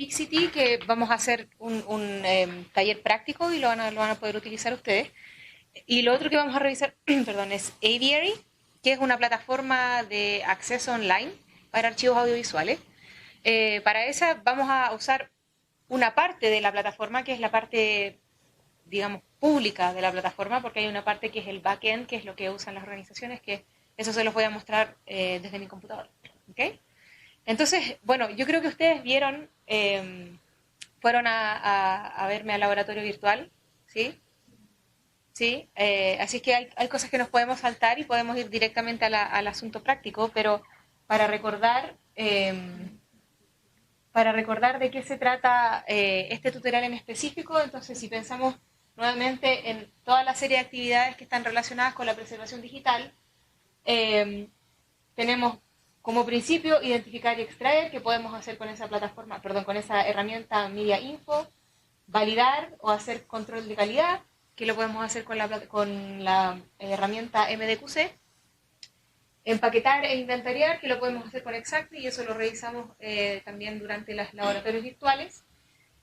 Fixity, que vamos a hacer un taller práctico y lo van a poder utilizar ustedes. Y lo otro que vamos a revisar, perdón, es Aviary, que es una plataforma de acceso online para archivos audiovisuales. Para esa vamos a usar una parte de la plataforma, que es la parte, digamos, pública de la plataforma, porque hay una parte que es el backend, que es lo que usan las organizaciones, que eso se los voy a mostrar desde mi computadora. ¿Okay? Entonces, bueno, yo creo que ustedes vieron, fueron a verme al laboratorio virtual, ¿sí? Sí, así que hay cosas que nos podemos saltar y podemos ir directamente al asunto práctico, pero para recordar, para recordar de qué se trata este tutorial en específico, entonces si pensamos nuevamente en toda la serie de actividades que están relacionadas con la preservación digital, eh, tenemos como principio identificar y extraer, que podemos hacer con esa plataforma, perdón, con esa herramienta Media Info, validar o hacer control de calidad, que lo podemos hacer con la herramienta MDQC, empaquetar e inventariar, que lo podemos hacer con Exactly, y eso lo revisamos también durante los laboratorios virtuales.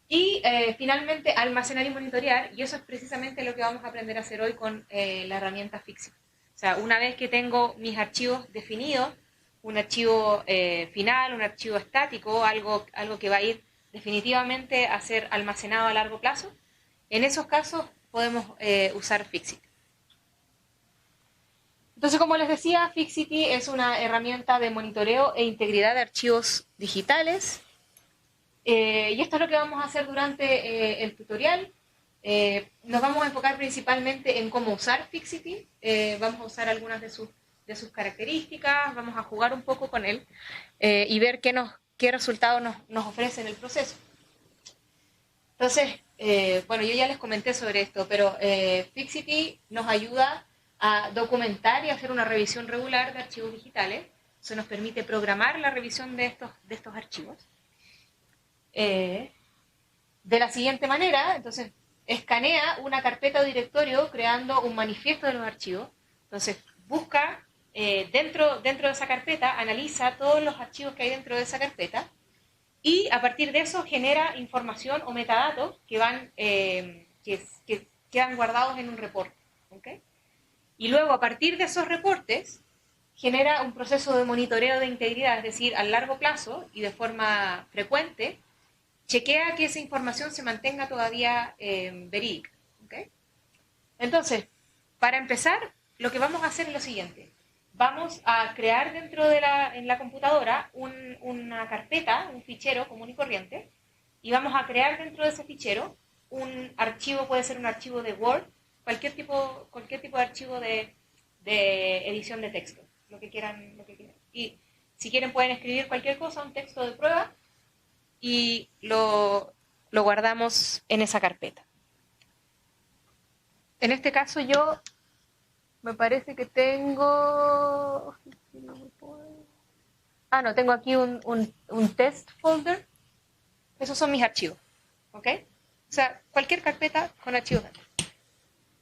Y finalmente almacenar y monitorear, y eso es precisamente lo que vamos a aprender a hacer hoy con la herramienta Fixit. O sea, una vez que tengo mis archivos definidos, un archivo final, un archivo estático, algo que va a ir definitivamente a ser almacenado a largo plazo, en esos casos podemos usar Fixit. Entonces, como les decía, Fixity es una herramienta de monitoreo e integridad de archivos digitales. Y esto es lo que vamos a hacer durante el tutorial. Nos vamos a enfocar principalmente en cómo usar Fixity. Vamos a usar algunas de sus características, vamos a jugar un poco con él y ver qué resultado nos ofrece en el proceso. Entonces, bueno, yo ya les comenté sobre esto, pero Fixity nos ayuda a documentar y hacer una revisión regular de archivos digitales. Eso nos permite programar la revisión de estos archivos. De la siguiente manera, entonces, escanea una carpeta o directorio creando un manifiesto de los archivos. Entonces, busca dentro de esa carpeta, analiza todos los archivos que hay dentro de esa carpeta y a partir de eso genera información o metadatos que que quedan guardados en un reporte. ¿Okay? Y luego, a partir de esos reportes, genera un proceso de monitoreo de integridad, es decir, a largo plazo y de forma frecuente, chequea que esa información se mantenga todavía verídica. ¿Okay? Entonces, para empezar, lo que vamos a hacer es lo siguiente. Vamos a crear en la computadora una carpeta, un fichero común y corriente, y vamos a crear dentro de ese fichero un archivo, puede ser un archivo de Word, cualquier tipo de archivo de edición de texto, lo que quieran. Y si quieren pueden escribir cualquier cosa, un texto de prueba, y lo guardamos en esa carpeta. En este caso yo me parece que tengo... no, tengo aquí un test folder. Esos son mis archivos. ¿Ok? O sea, cualquier carpeta con archivos dentro.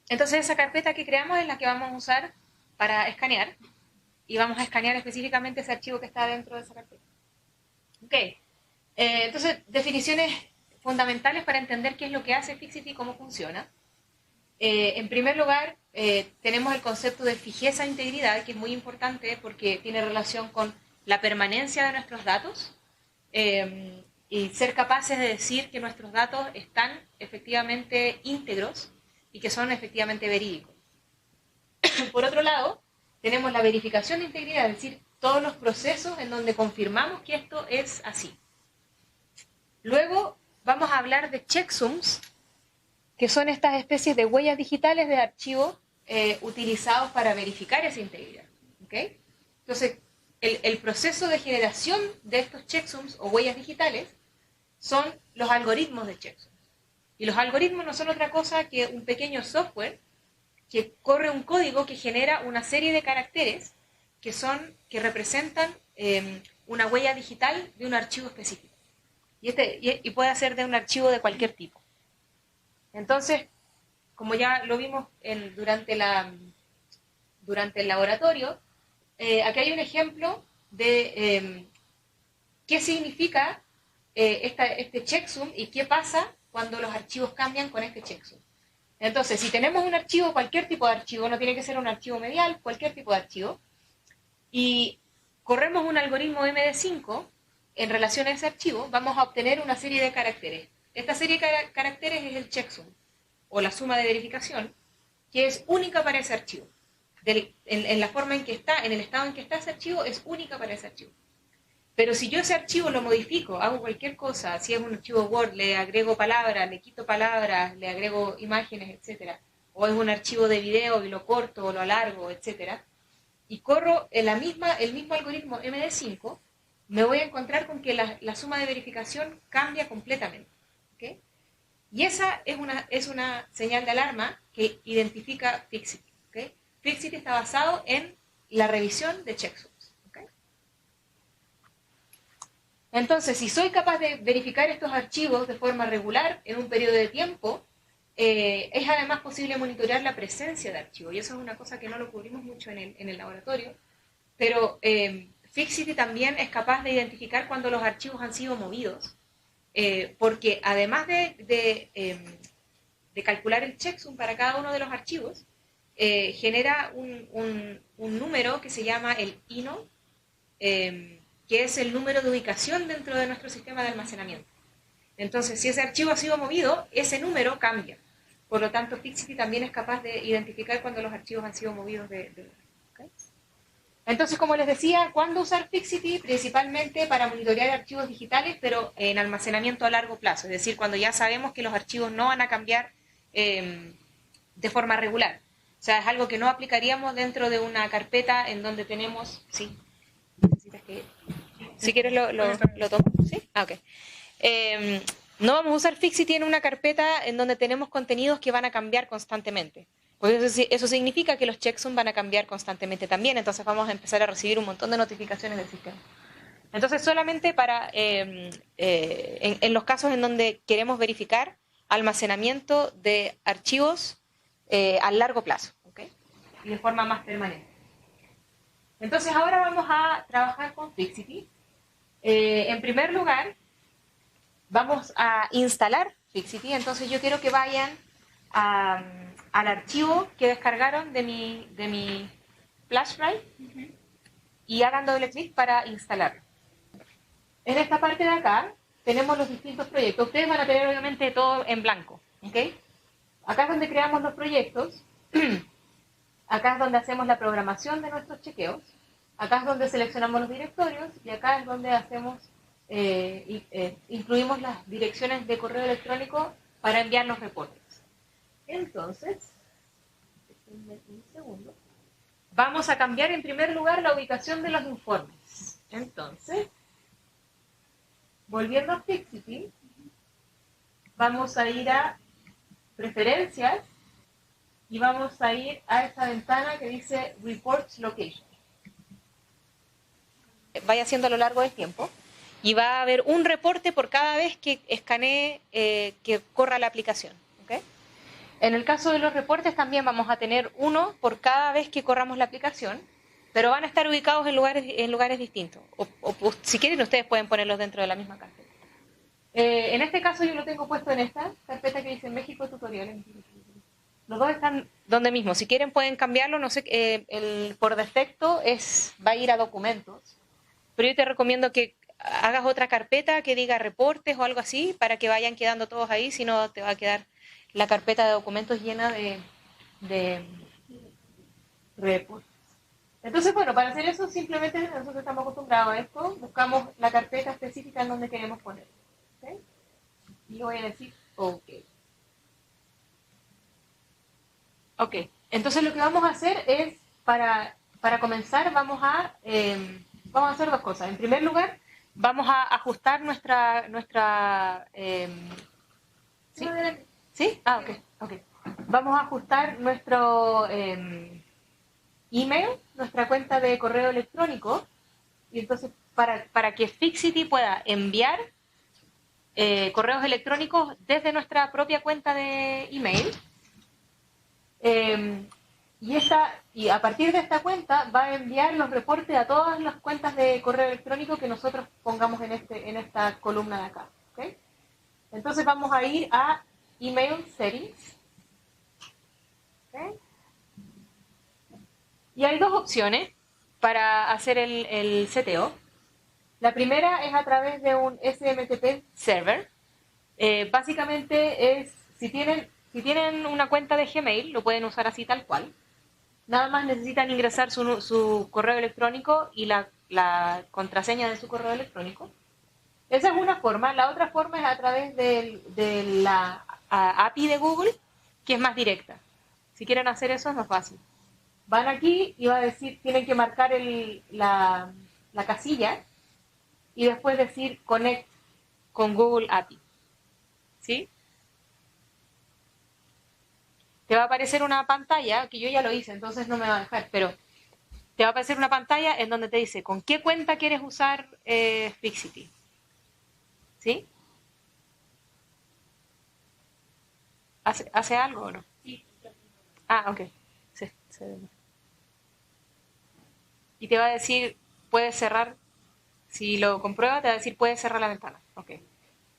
Entonces esa carpeta que creamos es la que vamos a usar para escanear. Y vamos a escanear específicamente ese archivo que está dentro de esa carpeta. ¿Ok? Entonces, definiciones fundamentales para entender qué es lo que hace Fixity y cómo funciona. En primer lugar, tenemos el concepto de fijeza e integridad, que es muy importante porque tiene relación con la permanencia de nuestros datos y ser capaces de decir que nuestros datos están efectivamente íntegros y que son efectivamente verídicos. Por otro lado, tenemos la verificación de integridad, es decir, todos los procesos en donde confirmamos que esto es así. Luego vamos a hablar de checksums, que son estas especies de huellas digitales de archivos utilizados para verificar esa integridad. ¿Okay? Entonces, el proceso de generación de estos checksums o huellas digitales son los algoritmos de checksums. Y los algoritmos no son otra cosa que un pequeño software que corre un código que genera una serie de caracteres que representan una huella digital de un archivo específico. Y puede ser de un archivo de cualquier tipo. Entonces, como ya lo vimos durante el laboratorio, aquí hay un ejemplo de qué significa este checksum y qué pasa cuando los archivos cambian con este checksum. Entonces, si tenemos un archivo, cualquier tipo de archivo, no tiene que ser un archivo medial, cualquier tipo de archivo, y corremos un algoritmo MD5 en relación a ese archivo, vamos a obtener una serie de caracteres. Esta serie de caracteres es el checksum, o la suma de verificación, que es única para ese archivo. En la forma en que está, en el estado en que está ese archivo, es única para ese archivo. Pero si yo ese archivo lo modifico, hago cualquier cosa, si es un archivo Word, le agrego palabras, le quito palabras, le agrego imágenes, etc. O es un archivo de video y lo corto o lo alargo, etc. Y corro el mismo algoritmo MD5, me voy a encontrar con que la suma de verificación cambia completamente. ¿Okay? Y esa es una señal de alarma que identifica Fixity. ¿Okay? Fixity está basado en la revisión de checksums. Entonces, si soy capaz de verificar estos archivos de forma regular en un periodo de tiempo, es además posible monitorear la presencia de archivos. Y eso es una cosa que no lo cubrimos mucho en el laboratorio. Pero Fixity también es capaz de identificar cuando los archivos han sido movidos. Porque además de calcular el checksum para cada uno de los archivos, genera un número que se llama el INO, que es el número de ubicación dentro de nuestro sistema de almacenamiento. Entonces, si ese archivo ha sido movido, ese número cambia. Por lo tanto, Fixity también es capaz de identificar cuando los archivos han sido movidos ¿okay? Entonces, como les decía, ¿cuándo usar Fixity? Principalmente para monitorear archivos digitales, pero en almacenamiento a largo plazo. Es decir, cuando ya sabemos que los archivos no van a cambiar de forma regular. O sea, es algo que no aplicaríamos dentro de una carpeta en donde tenemos... ¿Sí? ¿Necesitas que...? Si quieres lo tomo. ¿Sí? Ah, ok. No vamos a usar Fixity en una carpeta en donde tenemos contenidos que van a cambiar constantemente. Pues eso significa que los checksums van a cambiar constantemente también, entonces vamos a empezar a recibir un montón de notificaciones del sistema. Entonces solamente para en los casos en donde queremos verificar almacenamiento de archivos a largo plazo, ¿okay? Y de forma más permanente. Entonces ahora vamos a trabajar con Fixity. En primer lugar, vamos a instalar Fixity. Entonces yo quiero que vayan al archivo que descargaron de mi flash drive y hagan doble clic para instalarlo. En esta parte de acá tenemos los distintos proyectos. Ustedes van a tener obviamente todo en blanco. ¿Okay? Acá es donde creamos los proyectos. Acá es donde hacemos la programación de nuestros chequeos. Acá es donde seleccionamos los directorios y acá es donde hacemos, incluimos las direcciones de correo electrónico para enviar los reportes. Entonces, un segundo, vamos a cambiar en primer lugar la ubicación de los informes. Entonces, volviendo a Fixity, vamos a ir a Preferencias y vamos a ir a esta ventana que dice Reports Location. Vaya haciendo a lo largo del tiempo y va a haber un reporte por cada vez que escanee, que corra la aplicación. ¿Okay? En el caso de los reportes también vamos a tener uno por cada vez que corramos la aplicación, pero van a estar ubicados en lugares distintos. O si quieren, ustedes pueden ponerlos dentro de la misma carpeta. En este caso yo lo tengo puesto en esta carpeta que dice México Tutoriales. Los dos están donde mismo. Si quieren pueden cambiarlo. No sé, por defecto va a ir a documentos. Pero yo te recomiendo que hagas otra carpeta que diga reportes o algo así para que vayan quedando todos ahí, si no te va a quedar la carpeta de documentos llena de reportes. Entonces, bueno, para hacer eso simplemente nosotros estamos acostumbrados a esto, buscamos la carpeta específica en donde queremos poner. ¿Okay? Y voy a decir OK. Ok, entonces lo que vamos a hacer es, para comenzar, vamos a hacer dos cosas. En primer lugar, vamos a ajustar nuestra ¿sí? ¿Sí? Ah, ok. Vamos a ajustar nuestro email, nuestra cuenta de correo electrónico, y entonces para que Fixity pueda enviar correos electrónicos desde nuestra propia cuenta de email, y a partir de esta cuenta va a enviar los reportes a todas las cuentas de correo electrónico que nosotros pongamos en esta columna de acá. ¿Okay? Entonces vamos a ir a Email Settings. ¿Okay? Y hay dos opciones para hacer el seteo. La primera es a través de un SMTP server. Básicamente es, si tienen una cuenta de Gmail, lo pueden usar así tal cual. Nada más necesitan ingresar su correo electrónico y la contraseña de su correo electrónico. Esa es una forma. La otra forma es a través de la API de Google, que es más directa. Si quieren hacer eso es más fácil. Van aquí y va a decir, tienen que marcar la casilla y después decir Connect con Google API. ¿Sí? Te va a aparecer una pantalla, que yo ya lo hice, entonces no me va a dejar, pero te va a aparecer una pantalla en donde te dice con qué cuenta quieres usar Fixity. ¿Sí? ¿Hace algo o no? Sí. Ah, ok. Y te va a decir, puedes cerrar, si lo comprueba, te va a decir, puedes cerrar la ventana. Ok.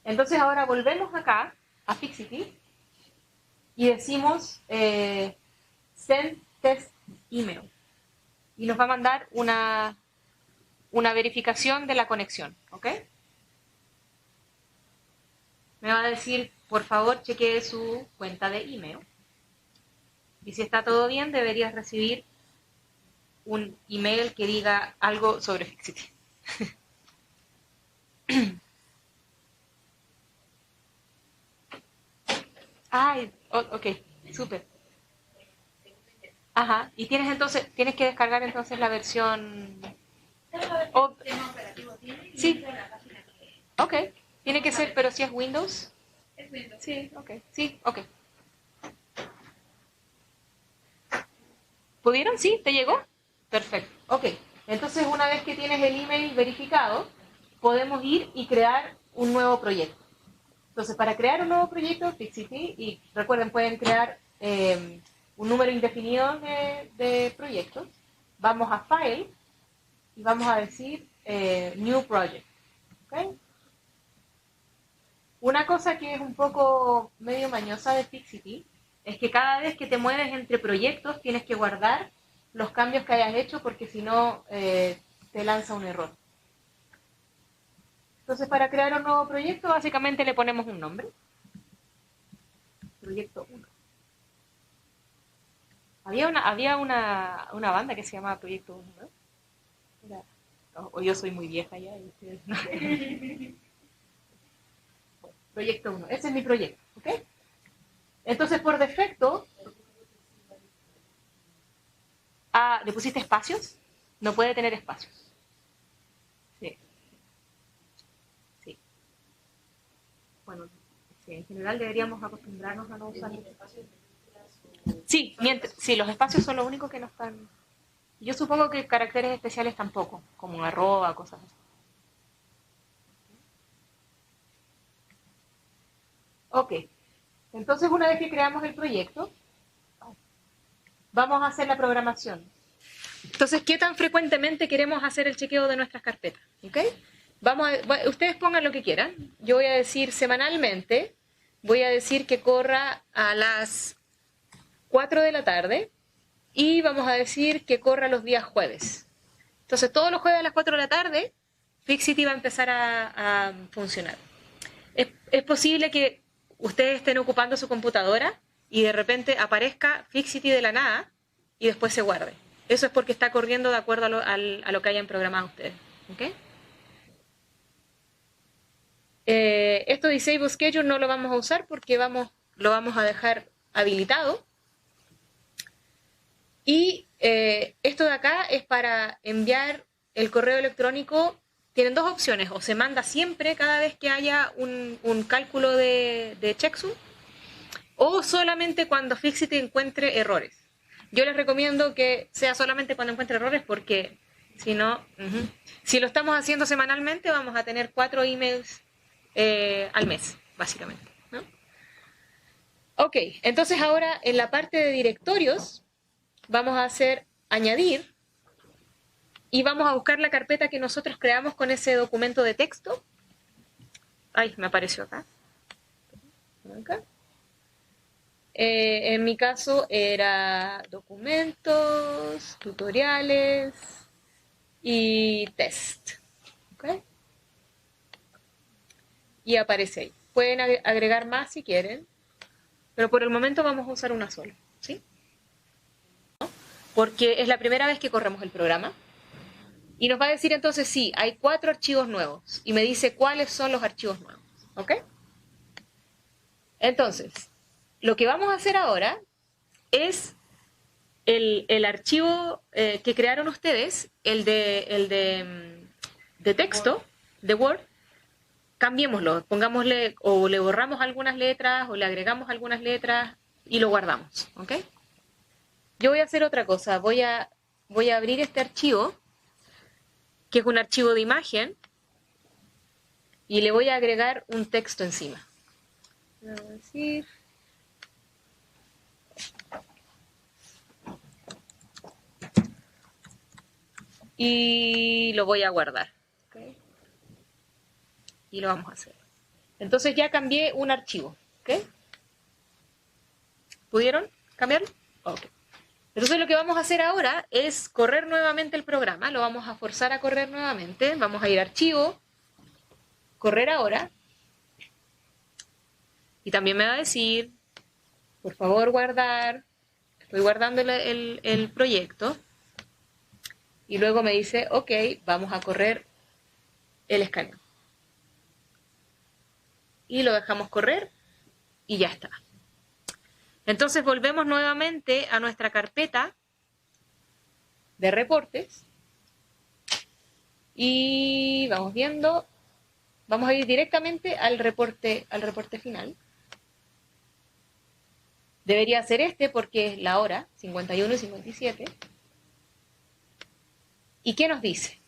Entonces ahora volvemos acá a Fixity y decimos Send Test Email. Y nos va a mandar una verificación de la conexión. ¿Ok? Me va a decir, por favor, chequee su cuenta de email. Y si está todo bien, deberías recibir un email que diga algo sobre Fixity. Ay, ok, súper. Ajá, y tienes que descargar entonces la versión... Oh, sí, ok, tiene que ser, pero si es Windows. Sí, ok. ¿Pudieron? ¿Sí? ¿Te llegó? Perfecto, ok. Entonces una vez que tienes el email verificado, podemos ir y crear un nuevo proyecto. Entonces, para crear un nuevo proyecto, Fixity, y recuerden, pueden crear un número indefinido de proyectos. Vamos a File y vamos a decir New Project. ¿Okay? Una cosa que es un poco medio mañosa de Fixity es que cada vez que te mueves entre proyectos tienes que guardar los cambios que hayas hecho porque si no te lanza un error. Entonces, para crear un nuevo proyecto, básicamente le ponemos un nombre. Proyecto 1. Había una banda que se llamaba Proyecto 1, ¿no? O yo soy muy vieja ya y ustedes no. Proyecto 1, ese es mi proyecto, ¿ok? Entonces, por defecto, ¿le pusiste espacios? No puede tener espacios. Sí. Sí. Bueno, sí, en general deberíamos acostumbrarnos a no usar espacios. Sí, sí, los espacios son lo único que no están... Yo supongo que caracteres especiales tampoco, como arroba, cosas así. Ok, entonces una vez que creamos el proyecto, vamos a hacer la programación. Entonces, ¿qué tan frecuentemente queremos hacer el chequeo de nuestras carpetas? ¿Okay? Ustedes pongan lo que quieran. Yo voy a decir semanalmente, voy a decir que corra a las 4 de la tarde y vamos a decir que corra los días jueves. Entonces, todos los jueves a las 4 de la tarde, Fixity va a empezar a funcionar. Es posible que ustedes estén ocupando su computadora y de repente aparezca Fixity de la nada y después se guarde. Eso es porque está corriendo de acuerdo a lo que hayan programado ustedes. ¿Okay? Esto de Disable Schedule no lo vamos a usar porque lo vamos a dejar habilitado. Y esto de acá es para enviar el correo electrónico. Tienen dos opciones, o se manda siempre cada vez que haya un cálculo de checksum, o solamente cuando Fixity encuentre errores. Yo les recomiendo que sea solamente cuando encuentre errores porque si no, si lo estamos haciendo semanalmente vamos a tener 4 emails al mes, básicamente, ¿no? Ok, entonces ahora en la parte de directorios vamos a hacer añadir y vamos a buscar la carpeta que nosotros creamos con ese documento de texto. Ay, me apareció acá. En mi caso era documentos, tutoriales y test. ¿Okay? Y aparece ahí. Pueden agregar más si quieren, pero por el momento vamos a usar una sola, ¿sí? Porque es la primera vez que corremos el programa. Y nos va a decir entonces, sí, hay 4 archivos nuevos. Y me dice cuáles son los archivos nuevos. ¿Ok? Entonces, lo que vamos a hacer ahora es el archivo que crearon ustedes, el de texto, de Word, cambiémoslo, pongámosle, o le borramos algunas letras, o le agregamos algunas letras, y lo guardamos, ¿ok? Yo voy a hacer otra cosa, voy a abrir este archivo, que es un archivo de imagen, y le voy a agregar un texto encima. Voy a decir... y lo voy a guardar. ¿Okay? Y lo vamos a hacer. Entonces ya cambié un archivo. ¿Okay? ¿Pudieron cambiarlo? Okay. Entonces lo que vamos a hacer ahora es correr nuevamente el programa. Lo vamos a forzar a correr nuevamente. Vamos a ir a archivo, correr ahora. Y también me va a decir, por favor guardar. Estoy guardando el proyecto. Y luego me dice, ok, vamos a correr el escaneo. Y lo dejamos correr y ya está. Entonces volvemos nuevamente a nuestra carpeta de reportes y vamos viendo, vamos a ir directamente al reporte final. Debería ser este porque es la hora, 51 y 57. ¿Y qué nos dice?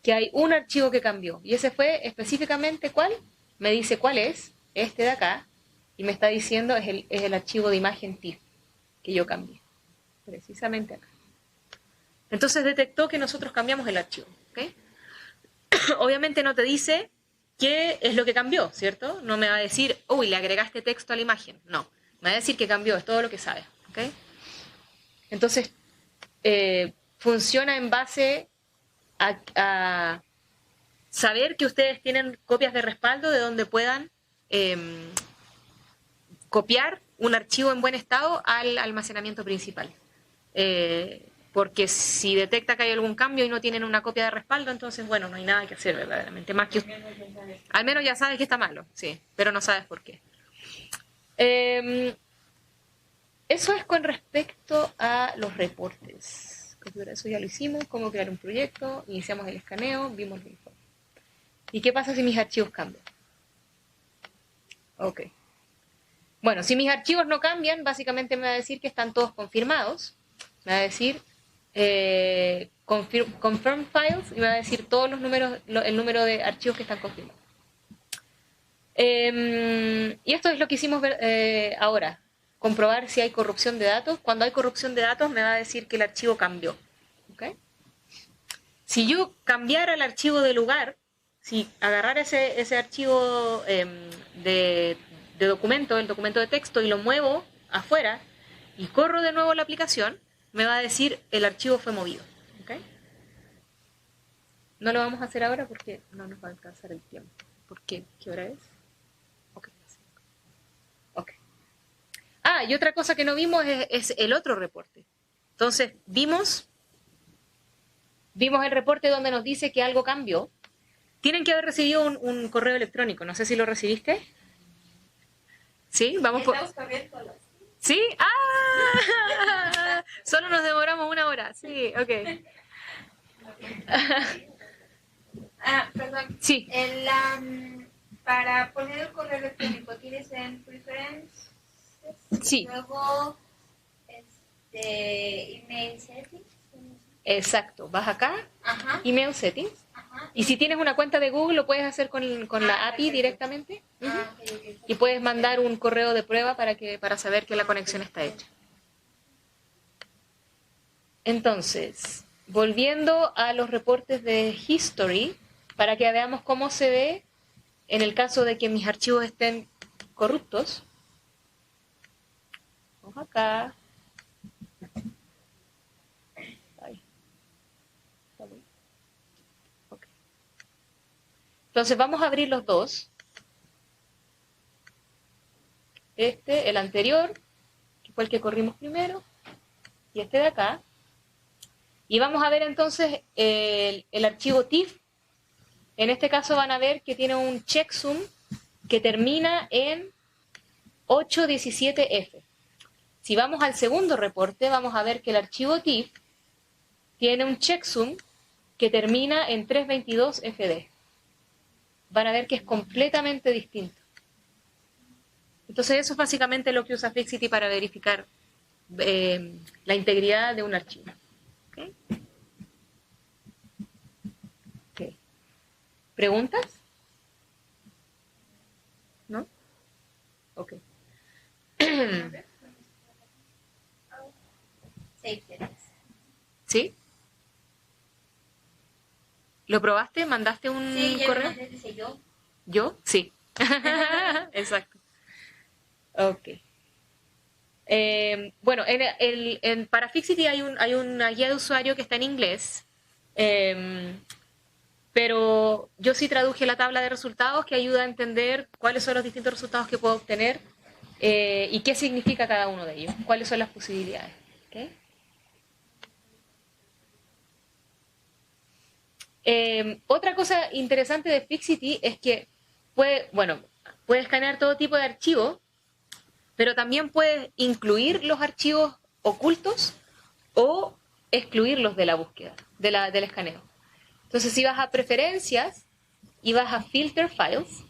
Que hay un archivo que cambió. Y ese fue específicamente ¿cuál? Me dice cuál es, este de acá, y me está diciendo es el archivo de imagen TIFF que yo cambié. Precisamente acá. Entonces detectó que nosotros cambiamos el archivo. ¿Okay? Obviamente no te dice qué es lo que cambió, ¿cierto? No me va a decir, uy, le agregaste texto a la imagen. No, me va a decir que cambió, es todo lo que sabe. ¿Okay? Entonces, funciona en base a saber que ustedes tienen copias de respaldo de donde puedan copiar un archivo en buen estado al almacenamiento principal. Porque si detecta que hay algún cambio y no tienen una copia de respaldo, entonces, bueno, no hay nada que hacer verdaderamente. Más que al menos ya sabes que está malo, sí, pero no sabes por qué. Eso es con respecto a los reportes. Eso ya lo hicimos, cómo crear un proyecto, iniciamos el escaneo, vimos el informe. ¿Y qué pasa si mis archivos cambian? Ok. Bueno, si mis archivos no cambian, básicamente me va a decir que están todos confirmados. Me va a decir confirm files y me va a decir todos los números, el número de archivos que están confirmados. Y esto es lo que hicimos ahora. Comprobar si hay corrupción de datos. Cuando hay corrupción de datos me va a decir que el archivo cambió. ¿Okay? Si yo cambiara el archivo de lugar, si agarrara ese archivo de documento, el documento de texto, y lo muevo afuera y corro de nuevo la aplicación, me va a decir el archivo fue movido. ¿Okay? No lo vamos a hacer ahora porque no nos va a alcanzar el tiempo. ¿Por qué? ¿Qué hora es? Okay. Ah, y otra cosa que no vimos es el otro reporte. Entonces, vimos el reporte donde nos dice que algo cambió. Tienen que haber recibido un correo electrónico. No sé si lo recibiste. ¿Sí? Vamos por... ¿Sí? ¡Ah! Solo nos demoramos 1 hora. Sí, ok. Perdón. Sí. Para poner el correo electrónico, ¿tienes en Preferences? Sí. Luego, email settings. Exacto, vas acá, Ajá. Email Settings, Ajá. y si tienes una cuenta de Google lo puedes hacer con la API Perfecto. directamente. Ah, ok, ok. Y puedes mandar un correo de prueba para saber que la conexión está hecha. Entonces, volviendo a los reportes de History, para que veamos cómo se ve en el caso de que mis archivos estén corruptos. Vamos acá. Ay, está bien. Okay. Entonces vamos a abrir los dos. El anterior, que fue el que corrimos primero, y este de acá. Y vamos a ver entonces el archivo TIFF. En este caso van a ver que tiene un checksum que termina en 817F. Si vamos al segundo reporte, vamos a ver que el archivo TIFF tiene un checksum que termina en 322FD. Van a ver que es completamente distinto. Entonces eso es básicamente lo que usa Fixity para verificar la integridad de un archivo. ¿Okay? Okay. ¿Preguntas? ¿No? Ok. ¿Sí? ¿Lo probaste? ¿Mandaste un correo? Sí, ya lo yo. ¿Yo? Sí. Exacto. Ok. Bueno, para Fixity hay una guía de usuario que está en inglés, pero yo sí traduje la tabla de resultados que ayuda a entender cuáles son los distintos resultados que puedo obtener y qué significa cada uno de ellos, cuáles son las posibilidades. ¿Okay? Otra cosa interesante de Fixity es que puede escanear todo tipo de archivos, pero también puedes incluir los archivos ocultos o excluirlos de la búsqueda, del escaneo. Entonces, si vas a preferencias y vas a filter files,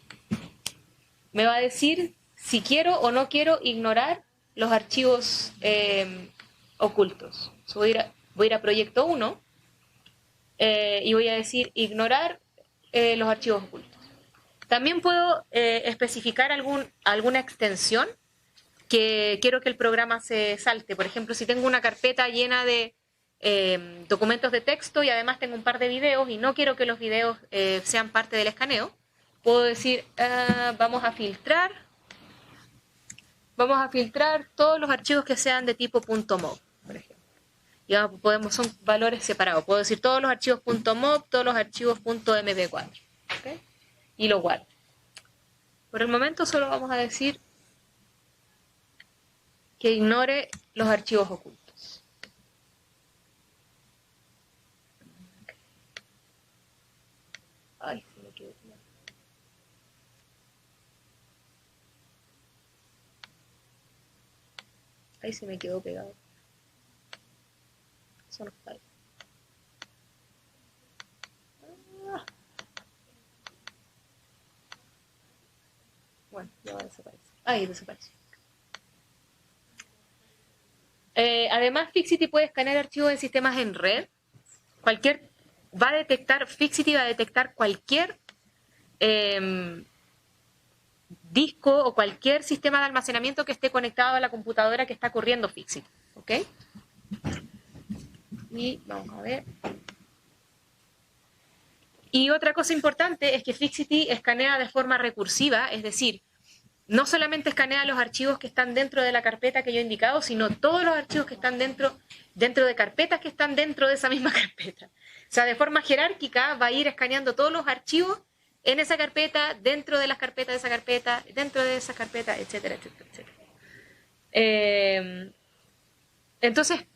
me va a decir si quiero o no quiero ignorar los archivos ocultos. So, voy a ir a proyecto 1 y voy a decir ignorar los archivos ocultos. También puedo especificar alguna extensión que quiero que el programa se salte. Por ejemplo, si tengo una carpeta llena de documentos de texto y además tengo un par de videos y no quiero que los videos sean parte del escaneo, puedo decir, vamos a filtrar todos los archivos que sean de tipo .mov, por ejemplo. Ya son valores separados. Puedo decir todos los archivos .mov, todos los archivos .mp4. ¿Okay? Y lo guardo. Por el momento solo vamos a decir que ignore los archivos ocultos. Ay, se me quedó pegado. Ahí se me quedó pegado. Eso no está ahí. Bueno, ya va a desaparecer. Ahí desapareció. Además, Fixity puede escanear archivos de sistemas en red. Fixity va a detectar cualquier disco o cualquier sistema de almacenamiento que esté conectado a la computadora que está corriendo Fixity. ¿Ok? Y vamos a ver. Y otra cosa importante es que Fixity escanea de forma recursiva, es decir, no solamente escanea los archivos que están dentro de la carpeta que yo he indicado, sino todos los archivos que están dentro de carpetas que están dentro de esa misma carpeta. O sea, de forma jerárquica va a ir escaneando todos los archivos en esa carpeta, dentro de las carpetas de esa carpeta, dentro de esa carpeta, etcétera, etcétera, etcétera. Entonces,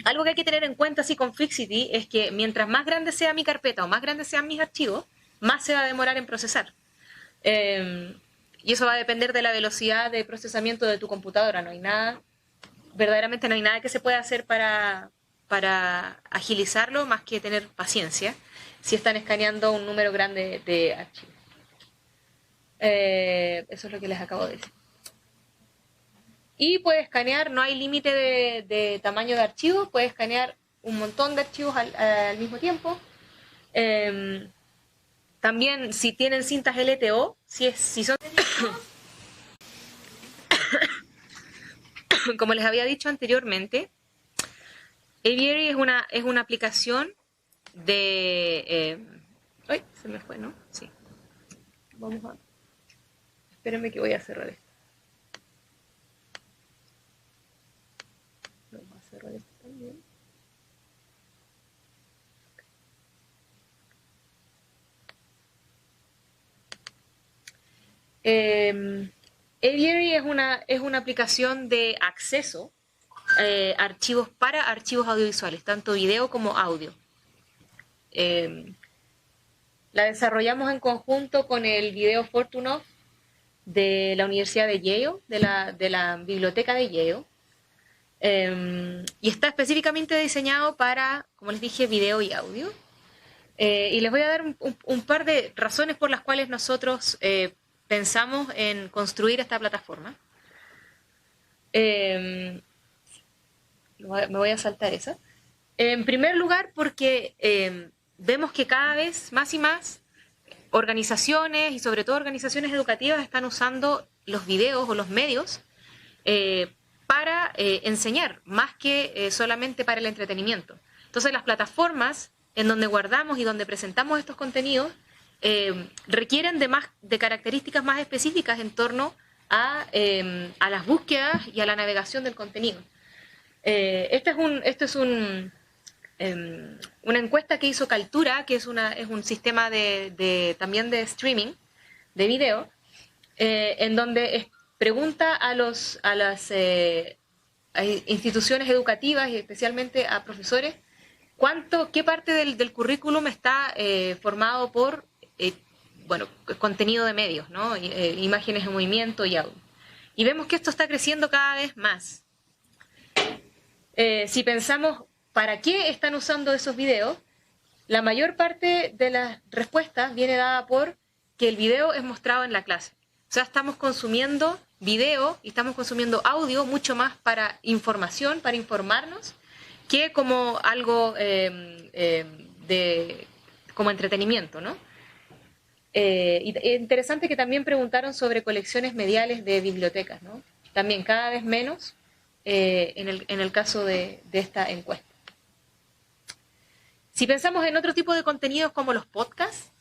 algo que hay que tener en cuenta así con Fixity es que mientras más grande sea mi carpeta o más grandes sean mis archivos, más se va a demorar en procesar. Y eso va a depender de la velocidad de procesamiento de tu computadora. Verdaderamente no hay nada que se pueda hacer para agilizarlo más que tener paciencia si están escaneando un número grande de archivos. Eso es lo que les acabo de decir. Y puede escanear, no hay límite de tamaño de archivo, puede escanear un montón de archivos al mismo tiempo. También si tienen cintas LTO, si son como les había dicho anteriormente, Aviary es una aplicación de... ¡Ay! Se me fue, ¿no? Sí. Vamos a... Espérenme que voy a cerrar esto. Vamos a cerrar esto también. Aviary es una aplicación de acceso archivos para archivos audiovisuales, tanto video como audio. La desarrollamos en conjunto con el Video Fortunov de la Universidad de Yale, de la biblioteca de Yale. Y está específicamente diseñado para, como les dije, video y audio. Y les voy a dar un par de razones por las cuales nosotros pensamos en construir esta plataforma. Me voy a saltar esa. En primer lugar, porque vemos que cada vez más y más organizaciones, y sobre todo organizaciones educativas, están usando los videos o los medios para enseñar, más que solamente para el entretenimiento. Entonces, las plataformas en donde guardamos y donde presentamos estos contenidos requieren de características más específicas en torno a las búsquedas y a la navegación del contenido. Este es una encuesta que hizo Kaltura, que es un sistema también de streaming de video, en donde pregunta a las instituciones educativas y especialmente a profesores qué parte del currículum está formado por contenido de medios, ¿no? Imágenes en movimiento y audio. Y vemos que esto está creciendo cada vez más. Si pensamos para qué están usando esos videos, la mayor parte de las respuestas viene dada por que el video es mostrado en la clase. O sea, estamos consumiendo video y estamos consumiendo audio mucho más para información, para informarnos, que como algo como entretenimiento, ¿no? Interesante que también preguntaron sobre colecciones mediales de bibliotecas, ¿no? También cada vez menos en el caso de esta encuesta. Si pensamos en otro tipo de contenidos como los podcasts,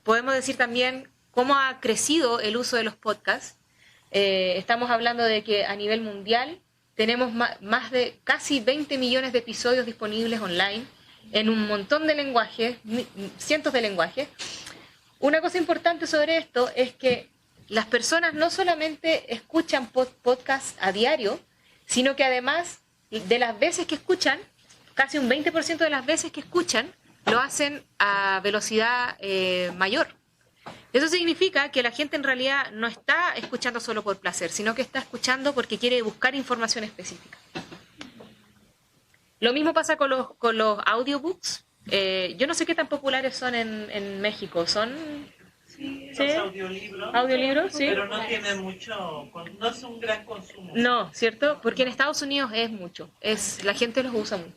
podemos decir también cómo ha crecido el uso de los podcasts. Estamos hablando de que a nivel mundial tenemos más de casi 20 millones de episodios disponibles online en un montón de lenguajes, cientos de lenguajes. Una cosa importante sobre esto es que las personas no solamente escuchan podcasts a diario, sino que además de las veces que escuchan, casi un 20% de las veces que escuchan lo hacen a velocidad mayor. Eso significa que la gente en realidad no está escuchando solo por placer, sino que está escuchando porque quiere buscar información específica. Lo mismo pasa con los audiobooks. Yo no sé qué tan populares son en México. Sí, ¿Sí? Los audiolibros. Audiolibros, sí. Pero no tiene mucho, no es un gran consumo. No, ¿cierto? Porque en Estados Unidos es mucho. La gente los usa mucho.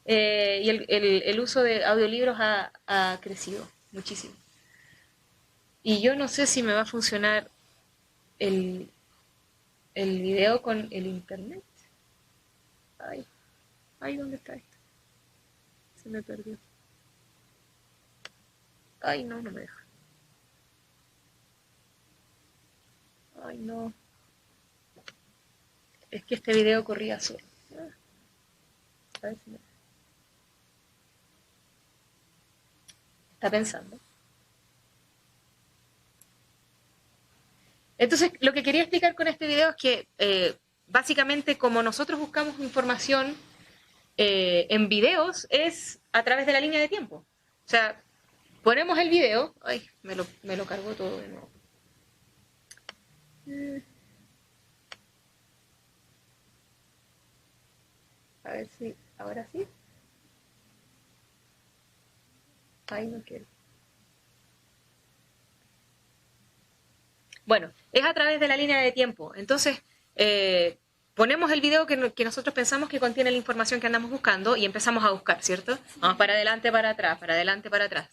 Y el uso de audiolibros ha crecido muchísimo. Y yo no sé si me va a funcionar el video con el internet. Ay, ¿dónde está esto? Se me perdió. Ay, no me deja. Ay, no. Es que este video corría solo. A ver si me... Está pensando. Entonces, lo que quería explicar con este video es que básicamente como nosotros buscamos información en videos es a través de la línea de tiempo. O sea, ponemos el video... Ay, me lo cargó todo de nuevo. A ver si... Ahora sí. Ay, no quiero. Bueno, es a través de la línea de tiempo. Entonces, ponemos el video que nosotros pensamos que contiene la información que andamos buscando y empezamos a buscar, ¿cierto? Vamos para adelante, para atrás, para adelante, para atrás.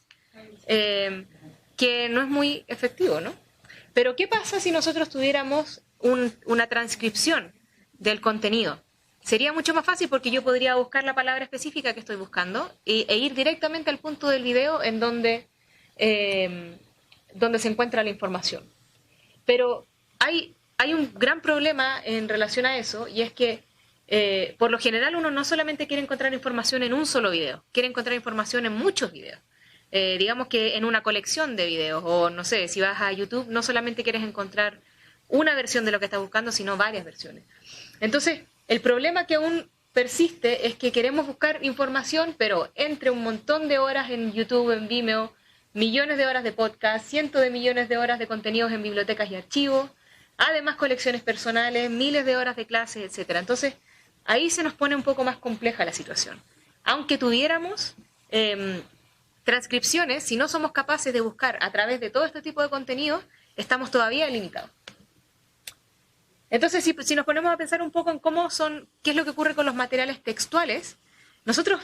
Que no es muy efectivo, ¿no? Pero ¿qué pasa si nosotros tuviéramos una transcripción del contenido? Sería mucho más fácil porque yo podría buscar la palabra específica que estoy buscando e ir directamente al punto del video en donde se encuentra la información. Pero hay un gran problema en relación a eso, y es que por lo general uno no solamente quiere encontrar información en un solo video, quiere encontrar información en muchos videos. Digamos que en una colección de videos, o no sé, si vas a YouTube, no solamente quieres encontrar una versión de lo que estás buscando, sino varias versiones. Entonces, el problema que aún persiste es que queremos buscar información, pero entre un montón de horas en YouTube, en Vimeo, millones de horas de podcast, cientos de millones de horas de contenidos en bibliotecas y archivos, además colecciones personales, miles de horas de clases, etc. Entonces, ahí se nos pone un poco más compleja la situación. Aunque tuviéramos transcripciones, si no somos capaces de buscar a través de todo este tipo de contenidos, estamos todavía limitados. Entonces, si nos ponemos a pensar un poco en qué es lo que ocurre con los materiales textuales, nosotros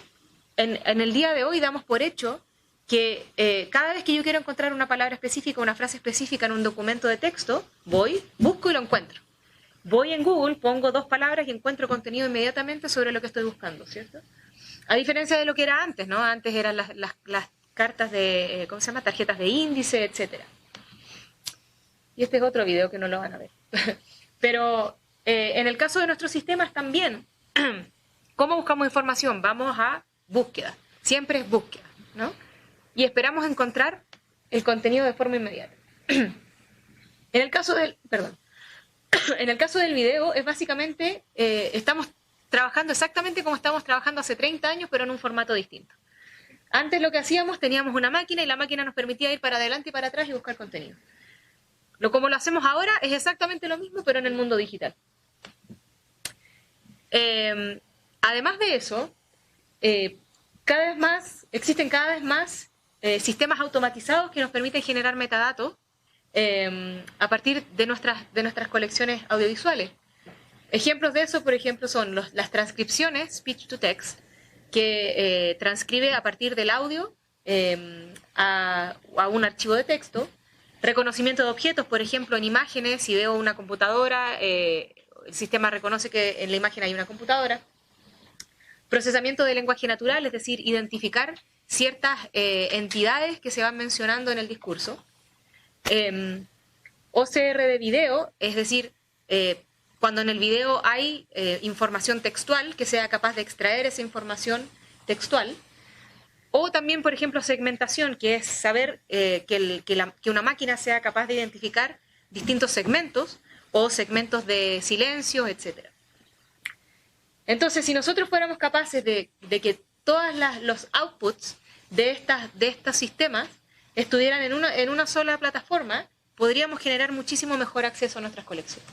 en el día de hoy damos por hecho que cada vez que yo quiero encontrar una palabra específica, una frase específica en un documento de texto, voy, busco y lo encuentro. Voy en Google, pongo 2 palabras y encuentro contenido inmediatamente sobre lo que estoy buscando, ¿cierto? A diferencia de lo que era antes, ¿no? Antes eran las cartas de, ¿cómo se llama? Tarjetas de índice, etc. Y este es otro video que no lo van a ver. Pero en el caso de nuestros sistemas también, ¿cómo buscamos información? Vamos a búsqueda. Siempre es búsqueda, ¿no? Y esperamos encontrar el contenido de forma inmediata. En el caso del video, es básicamente, estamos trabajando exactamente como estábamos trabajando hace 30 años, pero en un formato distinto. Antes lo que hacíamos, teníamos una máquina y la máquina nos permitía ir para adelante y para atrás y buscar contenido. Como lo hacemos ahora es exactamente lo mismo, pero en el mundo digital. Además de eso, existen cada vez más sistemas automatizados que nos permiten generar metadatos a partir de nuestras colecciones audiovisuales. Ejemplos de eso, por ejemplo, son las transcripciones, speech to text, que transcribe a partir del audio a un archivo de texto. Reconocimiento de objetos, por ejemplo, en imágenes, si veo una computadora, el sistema reconoce que en la imagen hay una computadora. Procesamiento de lenguaje natural, es decir, identificar ciertas entidades que se van mencionando en el discurso. OCR de video, es decir, cuando en el video hay información textual, que sea capaz de extraer esa información textual. O también, por ejemplo, segmentación, que es saber que una máquina sea capaz de identificar distintos segmentos o segmentos de silencios, etc. Entonces, si nosotros fuéramos capaces de que todos los outputs de estos sistemas estuvieran en una sola plataforma, podríamos generar muchísimo mejor acceso a nuestras colecciones.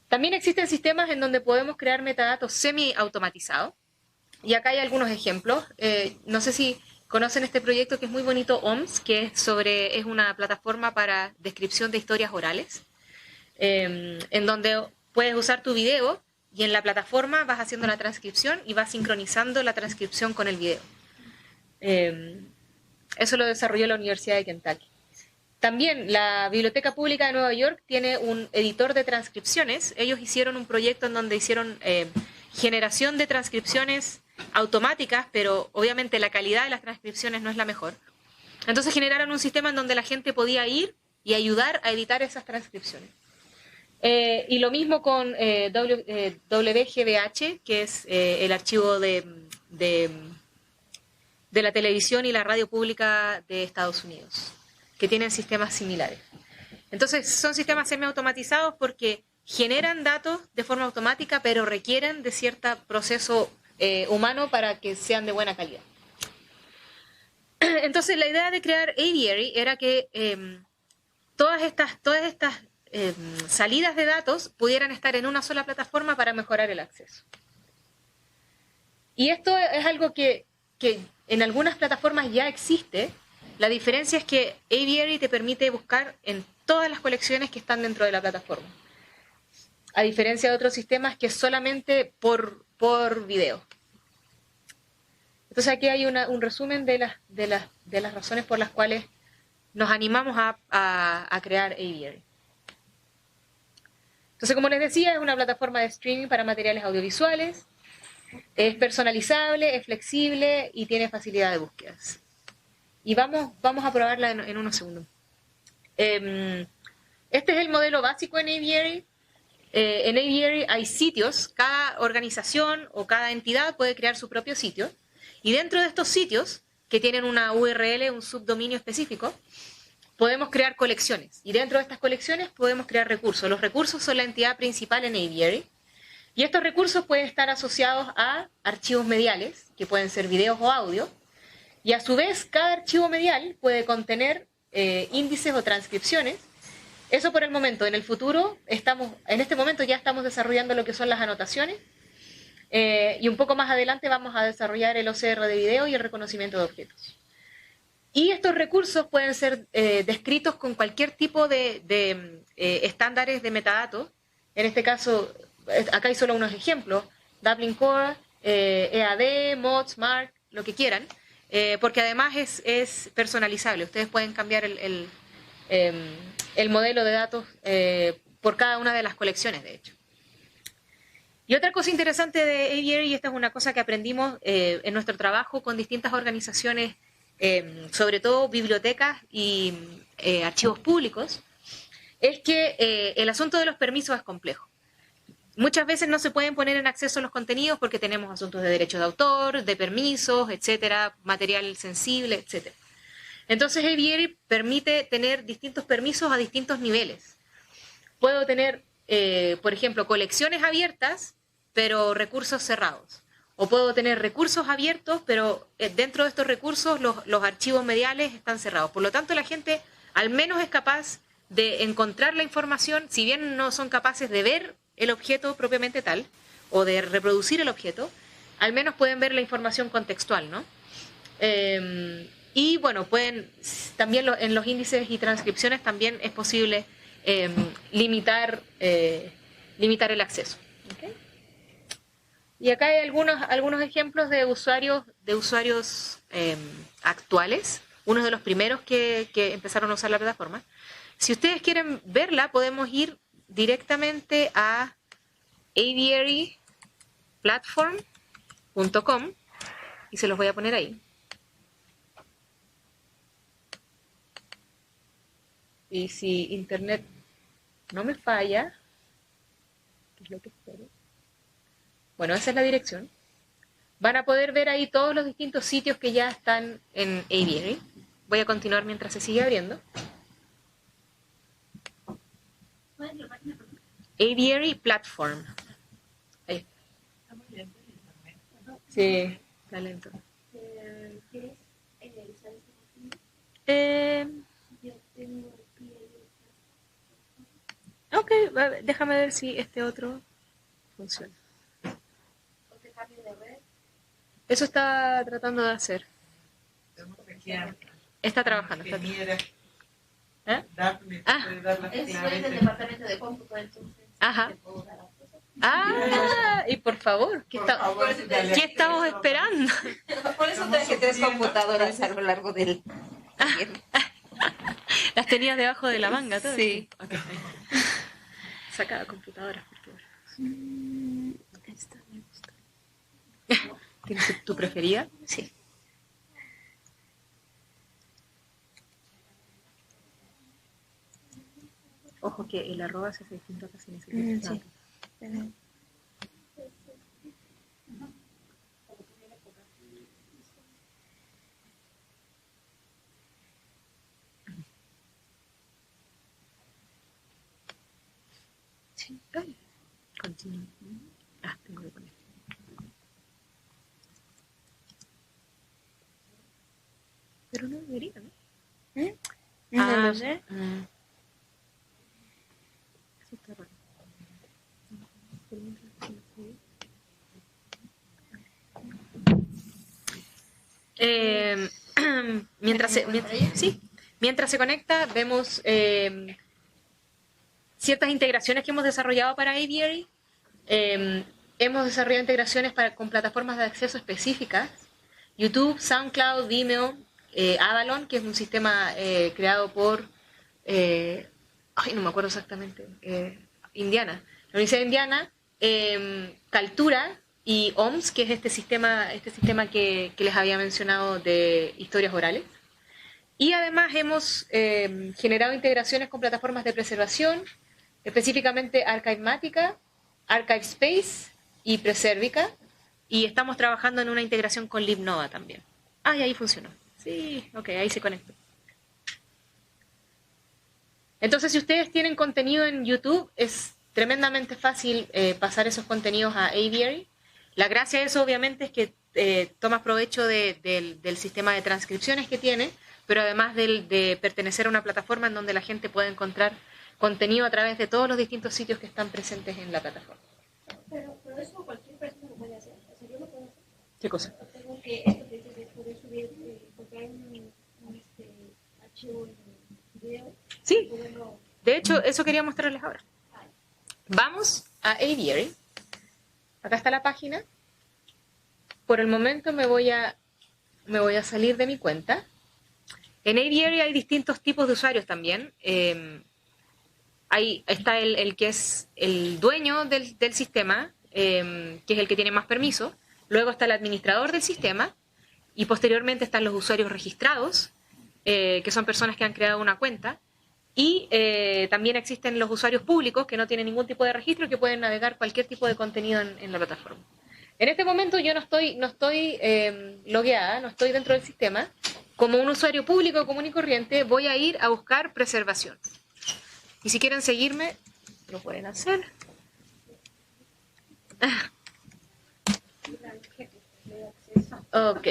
También existen sistemas en donde podemos crear metadatos semi-automatizados. Y acá hay algunos ejemplos. No sé si conocen este proyecto que es muy bonito, OMS, que es una plataforma para descripción de historias orales, en donde puedes usar tu video y en la plataforma vas haciendo la transcripción y vas sincronizando la transcripción con el video. Eso lo desarrolló la Universidad de Kentucky. También la Biblioteca Pública de Nueva York tiene un editor de transcripciones. Ellos hicieron un proyecto en donde hicieron generación de transcripciones automáticas, pero obviamente la calidad de las transcripciones no es la mejor. Entonces generaron un sistema en donde la gente podía ir y ayudar a editar esas transcripciones. Y lo mismo con WGBH, que es el archivo de la televisión y la radio pública de Estados Unidos, que tienen sistemas similares. Entonces son sistemas semiautomatizados porque generan datos de forma automática, pero requieren de cierto proceso humano para que sean de buena calidad. Entonces la idea de crear Aviary era que todas estas salidas de datos pudieran estar en una sola plataforma para mejorar el acceso. Y esto es algo que en algunas plataformas ya existe. La diferencia es que Aviary te permite buscar en todas las colecciones que están dentro de la plataforma. a diferencia de otros sistemas que es solamente por video. Entonces aquí hay un resumen de las razones por las cuales nos animamos a crear Aviary. Entonces, como les decía, es una plataforma de streaming para materiales audiovisuales, es personalizable, es flexible y tiene facilidad de búsquedas. Y vamos a probarla en unos segundos. Este es el modelo básico en Aviary. En Aviary hay sitios, cada organización o cada entidad puede crear su propio sitio. Y dentro de estos sitios, que tienen una URL, un subdominio específico, podemos crear colecciones. Y dentro de estas colecciones podemos crear recursos. Los recursos son la entidad principal en Aviary. Y estos recursos pueden estar asociados a archivos mediales, que pueden ser videos o audio. Y a su vez, cada archivo medial puede contener índices o transcripciones. Eso por el momento. En el futuro, en este momento ya estamos desarrollando lo que son las anotaciones. Y un poco más adelante vamos a desarrollar el OCR de video y el reconocimiento de objetos. Y estos recursos pueden ser descritos con cualquier tipo de estándares de metadatos. En este caso, acá hay solo unos ejemplos. Dublin Core, EAD, MODS, MARC, lo que quieran. Porque además es personalizable. Ustedes pueden cambiar el modelo de datos por cada una de las colecciones, de hecho. Y otra cosa interesante de Aviary, y esta es una cosa que aprendimos en nuestro trabajo con distintas organizaciones, sobre todo bibliotecas y archivos públicos, es que el asunto de los permisos es complejo. Muchas veces no se pueden poner en acceso los contenidos porque tenemos asuntos de derechos de autor, de permisos, etcétera, material sensible, etcétera. Entonces Aviary permite tener distintos permisos a distintos niveles. Puedo tener, por ejemplo, colecciones abiertas, pero recursos cerrados. O puedo tener recursos abiertos, pero dentro de estos recursos los archivos mediales están cerrados. Por lo tanto, la gente al menos es capaz de encontrar la información, si bien no son capaces de ver el objeto propiamente tal, o de reproducir el objeto, al menos pueden ver la información contextual, ¿no? Y bueno, también en los índices y transcripciones también es posible limitar el acceso. ¿Okay? Y acá hay algunos ejemplos de usuarios actuales, unos de los primeros que empezaron a usar la plataforma. Si ustedes quieren verla, podemos ir directamente a aviaryplatform.com y se los voy a poner ahí. Y si internet no me falla, ¿qué es lo que espero? Bueno, esa es la dirección. Van a poder ver ahí todos los distintos sitios que ya están en Aviary. Voy a continuar mientras se sigue abriendo. Aviary Platform. Ahí. Sí, está lento. Ok, déjame ver si este otro funciona. Eso está tratando de hacer. Está trabajando. ¿Eh? Eso es del departamento de cómputo, entonces. Ajá. Y por favor, ¿qué estamos esperando? Por eso traje 3 computadoras a lo largo del... Las tenías debajo de la manga, todo. Sí. Okay. Saca la computadora, por favor. Esta me gusta. ¿Tienes tu preferida? Sí. Ojo que el arroba se hace distinto acá sin ese Sí. Sí. Continúa. Tengo que poner. Pero no debería, ¿no? No lo sé. Eso está raro. Mientras se conecta, vemos ciertas integraciones que hemos desarrollado para Aviary. Hemos desarrollado integraciones con plataformas de acceso específicas, YouTube, SoundCloud, Vimeo, Avalon, que es un sistema creado por, no me acuerdo exactamente, Indiana, la Universidad de Indiana, Kaltura y OMS, que es este sistema que les había mencionado de historias orales. Y además hemos generado integraciones con plataformas de preservación, específicamente Archivematica, ArchiveSpace y Preservica, y estamos trabajando en una integración con LibNova también. Y ahí funcionó. Sí, ok, ahí se conectó. Entonces, si ustedes tienen contenido en YouTube, es tremendamente fácil pasar esos contenidos a Aviary. La gracia de eso, obviamente, es que tomas provecho del sistema de transcripciones que tiene, pero además de pertenecer a una plataforma en donde la gente puede encontrar contenido a través de todos los distintos sitios que están presentes en la plataforma. Pero eso cualquier persona lo puede hacer. O sea, yo lo puedo hacer. ¿Qué cosa? Tengo que, esto que dices, es poder subir, encontrar un archivo en video. Sí, Poderlo... de hecho, eso quería mostrarles ahora. Vamos a Aviary. Acá está la página. Por el momento me voy a salir de mi cuenta. En Aviary hay distintos tipos de usuarios también. Ahí está el que es el dueño del sistema, que es el que tiene más permiso. Luego está el administrador del sistema. Y posteriormente están los usuarios registrados, que son personas que han creado una cuenta. Y también existen los usuarios públicos que no tienen ningún tipo de registro y que pueden navegar cualquier tipo de contenido en la plataforma. En este momento yo no estoy logueada, no estoy dentro del sistema. Como un usuario público común y corriente, voy a ir a buscar preservación. Y si quieren seguirme, lo pueden hacer. Ok.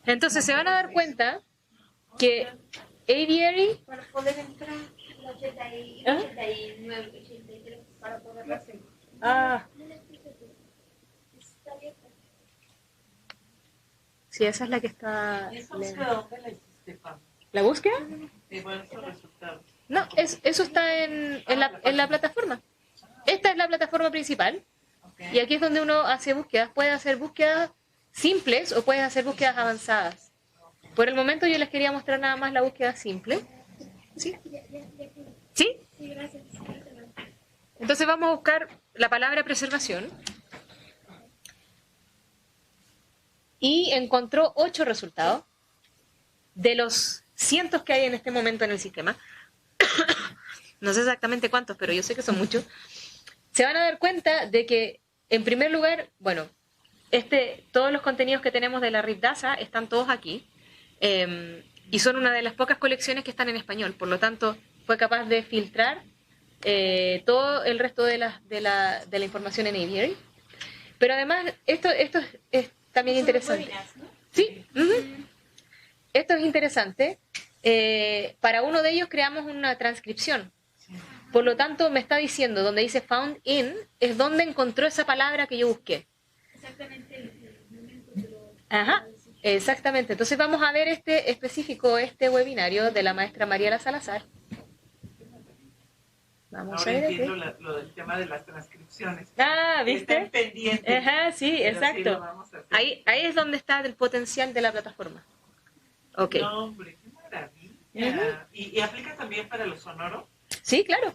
Entonces se van a dar cuenta que Aviary... Para poder entrar en 89, 83, para poder hacer. Sí, esa es la que está... ¿Esa búsqueda dónde la hiciste, Pam? ¿La búsqueda? Igual esos resultados. No, eso está en la plataforma. Esta es la plataforma principal. Okay. Y aquí es donde uno hace búsquedas. Puede hacer búsquedas simples o puedes hacer búsquedas avanzadas. Por el momento yo les quería mostrar nada más la búsqueda simple. ¿Sí? ¿Sí? Sí, gracias. Entonces vamos a buscar la palabra preservación. Y encontró 8 resultados de los cientos que hay en este momento en el sistema. No sé exactamente cuántos, pero yo sé que son muchos. Se van a dar cuenta de que, en primer lugar, bueno, todos los contenidos que tenemos de la RIPDASA están todos aquí. Y son una de las pocas colecciones que están en español. Por lo tanto, fue capaz de filtrar todo el resto de la información en Aviary. Pero además, esto es también interesante. Sí. Esto es interesante. Para uno de ellos creamos una transcripción. Por lo tanto, me está diciendo, donde dice found in, es donde encontró esa palabra que yo busqué. Exactamente el momento que lo... Ajá, exactamente. Entonces vamos a ver este webinario de la maestra Mariela Salazar. Vamos Ahora a ver entiendo lo del tema de las transcripciones. ¿viste? Están pendientes. Ajá, sí, pero exacto. sí lo vamos a hacer. Ahí es donde está el potencial de la plataforma. Ok. No, hombre, qué maravilla. ¿Y aplica también para lo sonoro? Sí, claro.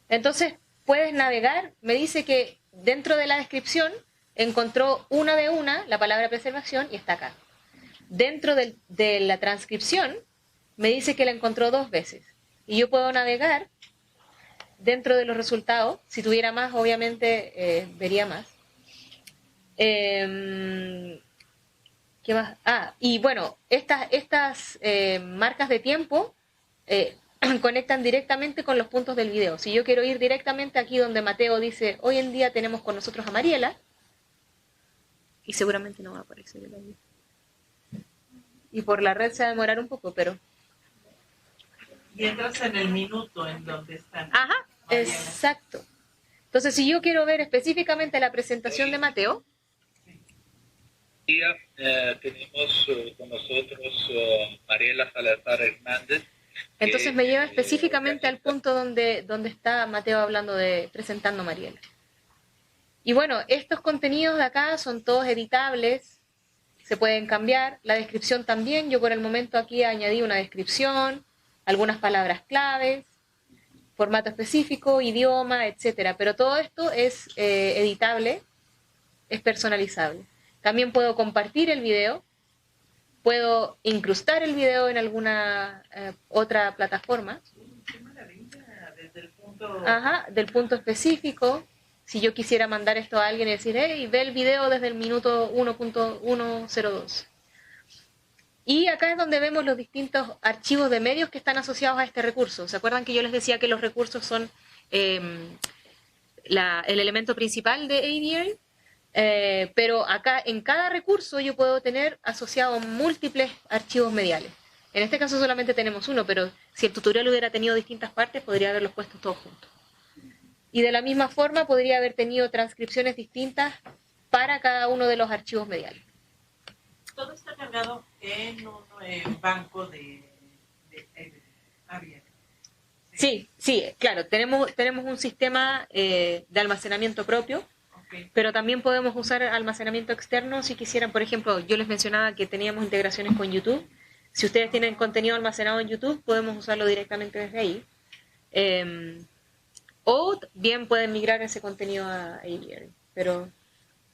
Entonces, puedes navegar. Me dice que dentro de la descripción encontró una de una la palabra preservación y está acá. Dentro de la transcripción me dice que la encontró 2 veces. Y yo puedo navegar dentro de los resultados. Si tuviera más, obviamente vería más. ¿Qué más? Y bueno, estas marcas de tiempo conectan directamente con los puntos del video. Si yo quiero ir directamente aquí donde Mateo dice, hoy en día tenemos con nosotros a Mariela, y seguramente no va a aparecer el audio. Y por la red se va a demorar un poco, pero... Y entras en el minuto en donde están. Ajá, Mariela. exacto. Entonces, si yo quiero ver específicamente la presentación de Mateo... Tenemos con nosotros Mariela Salazar Hernández. Entonces me lleva específicamente al punto donde está Mateo hablando de presentando a Mariela. Y bueno, estos contenidos de acá son todos editables, se pueden cambiar, la descripción también, yo por el momento aquí añadí una descripción, algunas palabras claves, formato específico, idioma, etcétera, pero todo esto es editable, es personalizable. También puedo compartir el video, puedo incrustar el video en alguna otra plataforma. Qué maravilla, desde el punto... Ajá, del punto específico. Si yo quisiera mandar esto a alguien y decir, hey, ve el video desde el minuto 1.102. Y acá es donde vemos los distintos archivos de medios que están asociados a este recurso. ¿Se acuerdan que yo les decía que los recursos son el elemento principal de Aviary? Pero acá en cada recurso yo puedo tener asociados múltiples archivos mediales. En este caso solamente tenemos uno, pero si el tutorial hubiera tenido distintas partes, podría haberlos puesto todos juntos. Y de la misma forma podría haber tenido transcripciones distintas para cada uno de los archivos mediales. Todo está cargado en un banco de Aviary. Sí, claro, tenemos un sistema de almacenamiento propio, Okay. pero también podemos usar almacenamiento externo si quisieran. Por ejemplo, yo les mencionaba que teníamos integraciones con YouTube. Si ustedes tienen contenido almacenado en YouTube, podemos usarlo directamente desde ahí. O bien pueden migrar ese contenido a Aviary, pero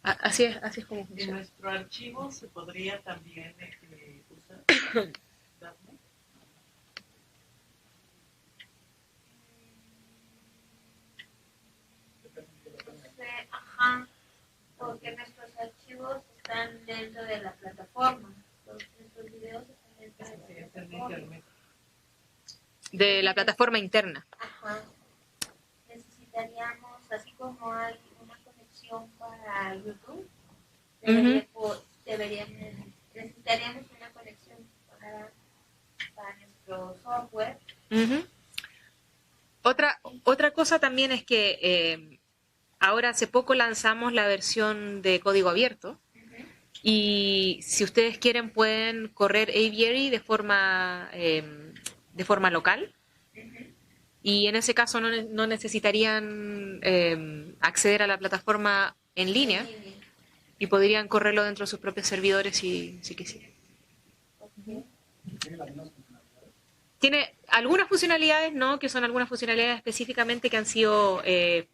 así es como En funciona. nuestro archivo se podría también usar. Dafne. Ajá, porque nuestros archivos están dentro de la plataforma. Nuestros videos están dentro de la plataforma. De la plataforma interna. Ajá. Necesitaríamos, así como hay una conexión para YouTube, necesitaríamos una conexión para nuestro software. Uh-huh. Otra cosa también es que ahora hace poco lanzamos la versión de código abierto y si ustedes quieren pueden correr Aviary de forma local y en ese caso no necesitarían acceder a la plataforma en línea y podrían correrlo dentro de sus propios servidores si quisieran. Tiene algunas funcionalidades, ¿no? Que son algunas funcionalidades específicamente que han sido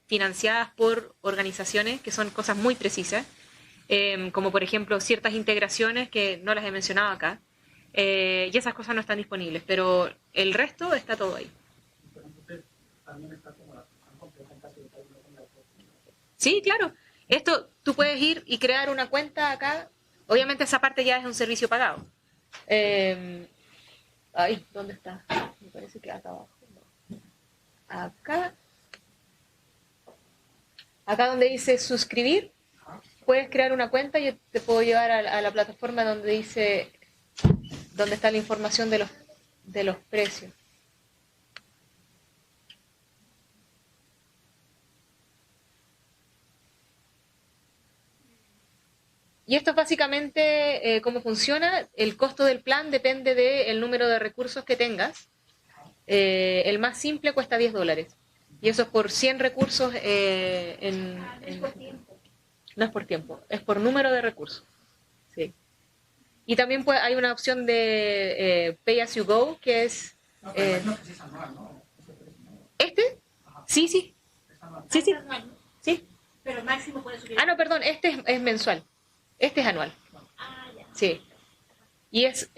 financiadas por organizaciones, que son cosas muy precisas, como por ejemplo ciertas integraciones que no las he mencionado acá, y esas cosas no están disponibles, pero el resto está todo ahí. Sí, claro. Esto, tú puedes ir y crear una cuenta acá. Obviamente esa parte ya es un servicio pagado. Ay, ¿dónde está? Me parece que acá abajo. No. Acá donde dice suscribir, puedes crear una cuenta y yo te puedo llevar a la plataforma donde dice, donde está la información de los precios. Y esto es básicamente cómo funciona. El costo del plan depende del número de recursos que tengas. El más simple cuesta $10. Y eso es por 100 recursos No es por tiempo. No es por tiempo, es por número de recursos. Sí. Y también hay una opción de Pay As You Go, que es... No, pero imagino que sí es anual, ¿no? ¿Este? Sí. Sí. Sí. Pero el máximo puede subir. Ah, no, perdón, este es mensual. Este es anual. Ah, ya. Sí. Y es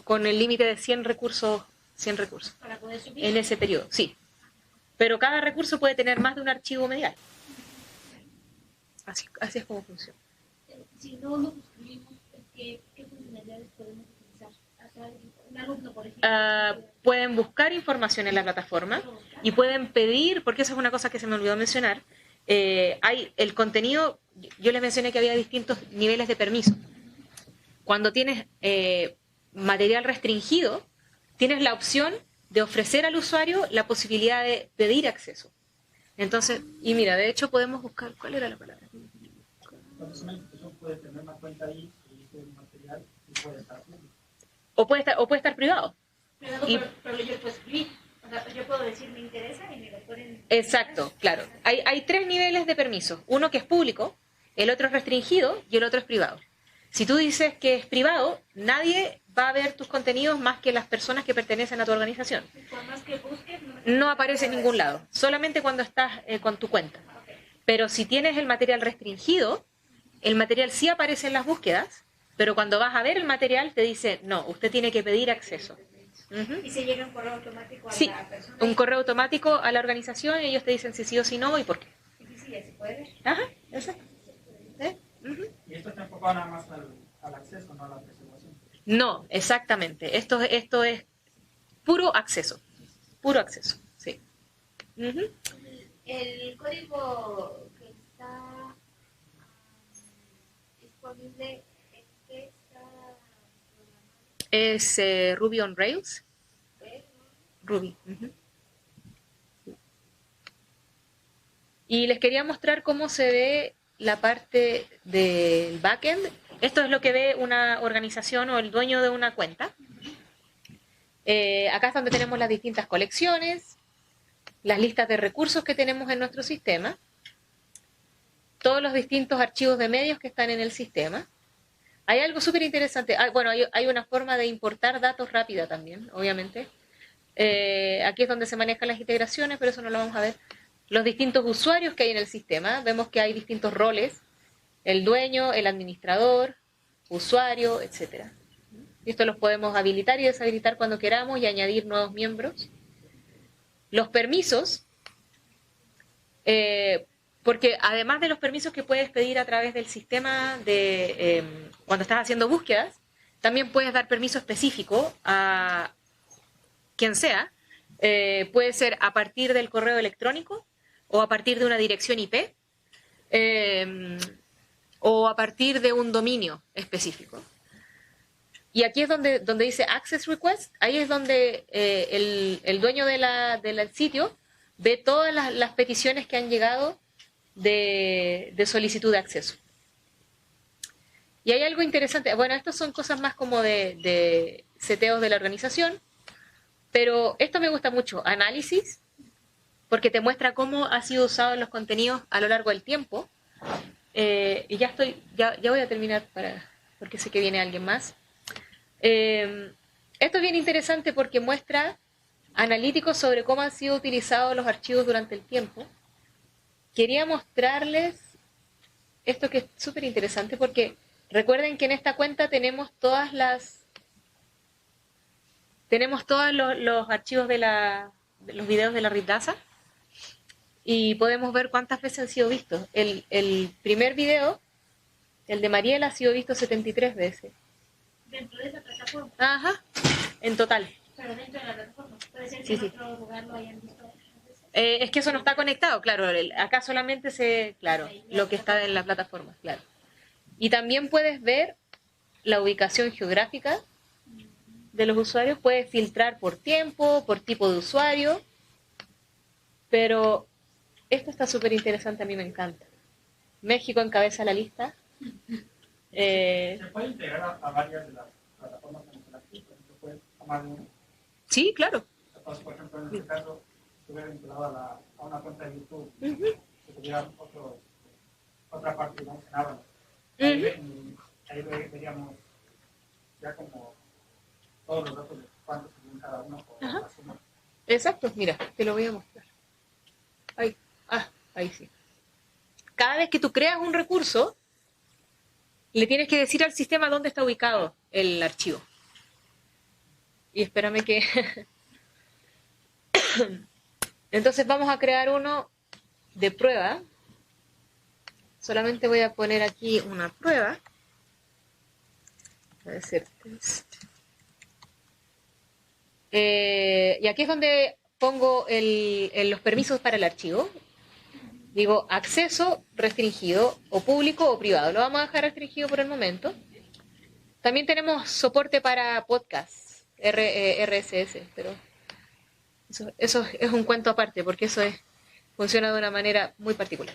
con el límite de 100 recursos Para poder subir. en ese periodo, sí. Pero cada recurso puede tener más de un archivo medial. Así es como funciona. Si no nos suscribimos, ¿qué funcionalidades podemos utilizar? Acá, un alumno, por ejemplo. Pueden buscar información en la plataforma y pueden pedir, porque esa es una cosa que se me olvidó mencionar, hay el contenido, yo les mencioné que había distintos niveles de permiso. Cuando tienes material restringido, tienes la opción de ofrecer al usuario la posibilidad de pedir acceso. Entonces, y mira, de hecho podemos buscar, ¿cuál era la palabra? Entonces una institución puede tener una cuenta ahí y subir material y puede estar público. O puede estar privado. Y- Pero yo puedo escribir. O sea, yo puedo decir me interesa y me lo ponen. Exacto, claro. Hay tres niveles de permiso. Uno que es público, el otro es restringido y el otro es privado. Si tú dices que es privado, nadie va a ver tus contenidos más que las personas que pertenecen a tu organización. Por más que busques, No aparece en ningún lado, solamente cuando estás con tu cuenta. Ok. Pero si tienes el material restringido, el material sí aparece en las búsquedas, pero cuando vas a ver el material te dice, no, usted tiene que pedir acceso. Ujú. Y se llega un correo automático a Sí, la persona. un correo automático a la organización y ellos te dicen si sí o si no y por qué. Sí, ya se puede ver. Ajá, exacto. ¿Eh? Ujú. Y esto está enfocado nada más al acceso, no a la preservación. No, exactamente. Esto es puro acceso. Puro acceso, sí. Ujú. El código que está disponible, ¿en qué está programado? Es Ruby on Rails. Ruby. Ujú. Y les quería mostrar cómo se ve la parte del backend. Esto es lo que ve una organización o el dueño de una cuenta. Acá es donde tenemos las distintas colecciones, las listas de recursos que tenemos en nuestro sistema, todos los distintos archivos de medios que están en el sistema. Hay algo súper interesante. Bueno, hay una forma de importar datos rápida también, obviamente. Aquí es donde se manejan las integraciones, pero eso no lo vamos a ver. Los distintos usuarios que hay en el sistema, vemos que hay distintos roles, el dueño, el administrador, usuario, etcétera. Y esto los podemos habilitar y deshabilitar cuando queramos y añadir nuevos miembros. Los permisos, porque además de los permisos que puedes pedir a través del sistema cuando estás haciendo búsquedas, también puedes dar permiso específico a quien sea. Puede ser a partir del correo electrónico o a partir de una dirección IP o a partir de un dominio específico. Y aquí es donde dice Access Request, ahí es donde el dueño del sitio ve todas las peticiones que han llegado de solicitud de acceso. Y hay algo interesante, bueno, estas son cosas más como de seteos de la organización, pero esto me gusta mucho, análisis, porque te muestra cómo ha sido usado en los contenidos a lo largo del tiempo. Y ya voy a terminar porque sé que viene alguien más. Esto es bien interesante porque muestra analíticos sobre cómo han sido utilizados los archivos durante el tiempo. Quería mostrarles esto que es súper interesante porque recuerden que en esta cuenta tenemos todos los archivos de los videos de la RIPDASA y podemos ver cuántas veces han sido vistos. El primer video, el de Mariela, ha sido visto 73 veces. Dentro de esa plataforma. Ajá, en total. Pero dentro de la plataforma. Puede ser que Sí, en sí. otro lugar lo hayan visto. Es que eso no está conectado, claro. Acá solamente lo que está en la plataforma, claro. Y también puedes ver la ubicación geográfica de los usuarios. Puedes filtrar por tiempo, por tipo de usuario. Pero esto está súper interesante, a mí me encanta. México encabeza la lista. ¿Se puede integrar a varias de las plataformas que nos aquí? Por ejemplo, puede tomar uno. Sí, claro. Entonces, por ejemplo, en este caso, si estuviera vinculado a una cuenta de YouTube, si tuviera otra parte, digamos, en Avalos, ahí veríamos ya como todos los datos de cuántos según cada uno por la suma. Exacto, mira, te lo voy a mostrar. Ahí sí. Cada vez que tú creas un recurso, le tienes que decir al sistema dónde está ubicado el archivo. Y espérame que... Entonces vamos a crear uno de prueba. Solamente voy a poner aquí una prueba. Voy a hacer test. Y aquí es donde pongo los permisos para el archivo. Digo acceso restringido o público o privado. Lo vamos a dejar restringido por el momento. También tenemos soporte para podcast, RSS, pero eso es un cuento aparte porque funciona de una manera muy particular.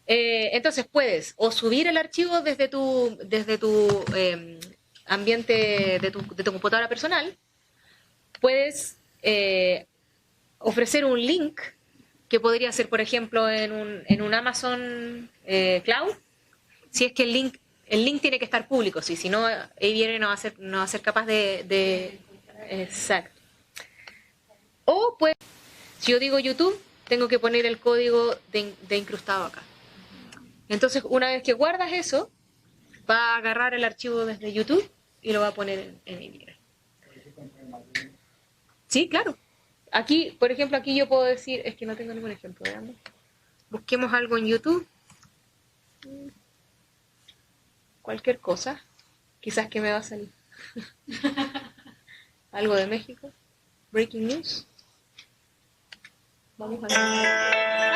Entonces puedes o subir el archivo desde tu ambiente de tu computadora personal puedes ofrecer un link que podría ser, por ejemplo, en un Amazon Cloud, si es que el link tiene que estar público, si no, AVR no va a ser capaz de exacto. O pues, si yo digo YouTube, tengo que poner el código de incrustado acá. Entonces, una vez que guardas eso, va a agarrar el archivo desde YouTube y lo va a poner en AVR. Sí, claro. Aquí, por ejemplo, aquí yo puedo decir, es que no tengo ningún ejemplo, veamos. Busquemos algo en YouTube. Cualquier cosa. Quizás que me va a salir. Algo de México. Breaking news. Vamos a ver.